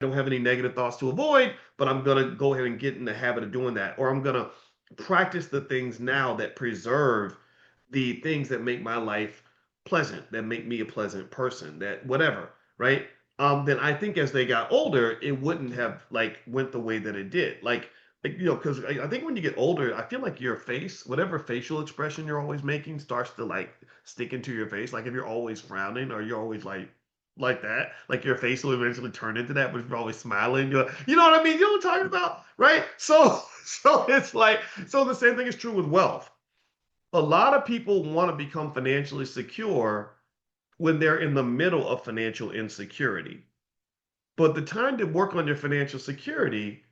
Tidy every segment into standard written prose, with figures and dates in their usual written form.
don't have any negative thoughts to avoid, but I'm going to go ahead and get in the habit of doing that. Or I'm going to practice the things now that preserve the things that make my life pleasant, that make me a pleasant person, that whatever, right? Then I think as they got older, it wouldn't have like went the way that it did. Because I think when you get older, I feel like your face, whatever facial expression you're always making, starts to like stick into your face. Like if you're always frowning or you're always like that. Like your face will eventually turn into that, but if you're always smiling, you know what I mean? You know what I'm talking about, right? So, so it's like, so the same thing is true with wealth. A lot of people want to become financially secure when they're in the middle of financial insecurity. But the time to work on your financial security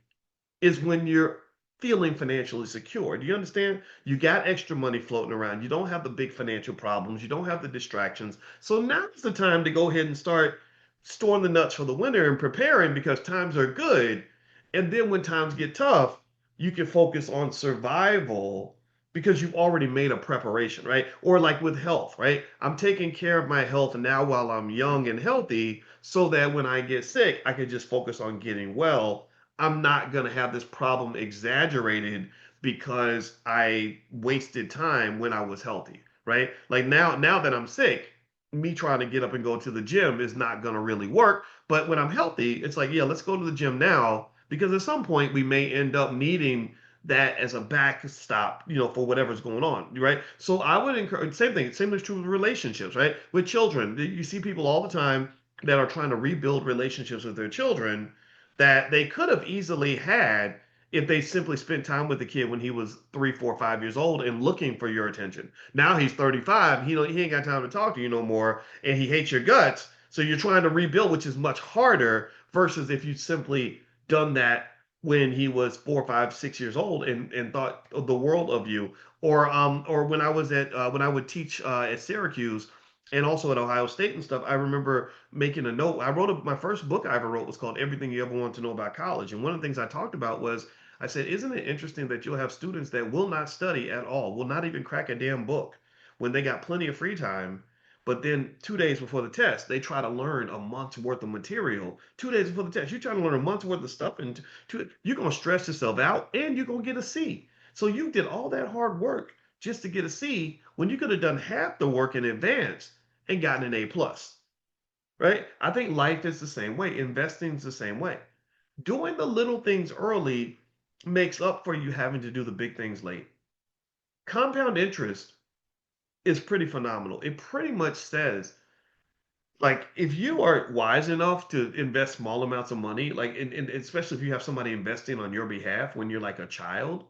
is when you're feeling financially secure. Do you understand? You got extra money floating around. You don't have the big financial problems. You don't have the distractions. So now's the time to go ahead and start storing the nuts for the winter and preparing because times are good. And then when times get tough, you can focus on survival because you've already made a preparation, right? Or like with health, right? I'm taking care of my health now while I'm young and healthy so that when I get sick, I can just focus on getting well. I'm not going to have this problem exaggerated because I wasted time when I was healthy, right? Like now that I'm sick, me trying to get up and go to the gym is not going to really work. But when I'm healthy, it's like, yeah, let's go to the gym now because at some point we may end up needing that as a backstop, for whatever's going on, right? So I would encourage, same thing, same is true with relationships, right? With children, you see people all the time that are trying to rebuild relationships with their children that they could have easily had if they simply spent time with the kid when he was 3, 4, 5 years old and looking for your attention. Now he's 35, he ain't got time to talk to you no more, and he hates your guts. So you're trying to rebuild, which is much harder versus if you simply done that when he was 4, 5, 6 years old and thought the world of you. Or when I would teach at Syracuse and also at Ohio State and stuff, I remember making a note. My first book I ever wrote was called Everything You Ever Want to Know About College. And one of the things I talked about was I said, isn't it interesting that you'll have students that will not study at all, will not even crack a damn book when they got plenty of free time. But then 2 days before the test, they try to learn a month's worth of material. 2 days before the test, you're trying to learn a month's worth of stuff, and you're going to stress yourself out and you're going to get a C. So you did all that hard work just to get a C when you could have done half the work in advance and gotten an A plus, right? I think life is the same way. Investing is the same way. Doing the little things early makes up for you having to do the big things late. Compound interest is pretty phenomenal. It pretty much says, like, if you are wise enough to invest small amounts of money, like, and especially if you have somebody investing on your behalf when you're like a child,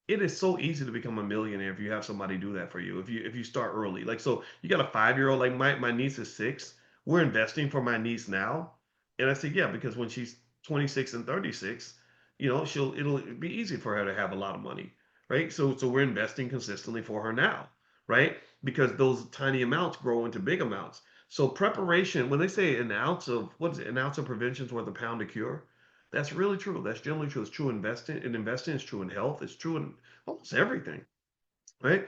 it is so easy to become a millionaire if you have somebody do that for you. If you start early, like so, you got a 5 year old. Like my niece is 6. We're investing for my niece now, and I said yeah because when she's 26 and 36, it'll be easy for her to have a lot of money, right? So we're investing consistently for her now, right? Because those tiny amounts grow into big amounts. So preparation, when they say an ounce of what is it, an ounce of prevention is worth a pound of cure, that's really true. That's generally true. It's true in investing. In investing, it's true in health. It's true in almost everything, right?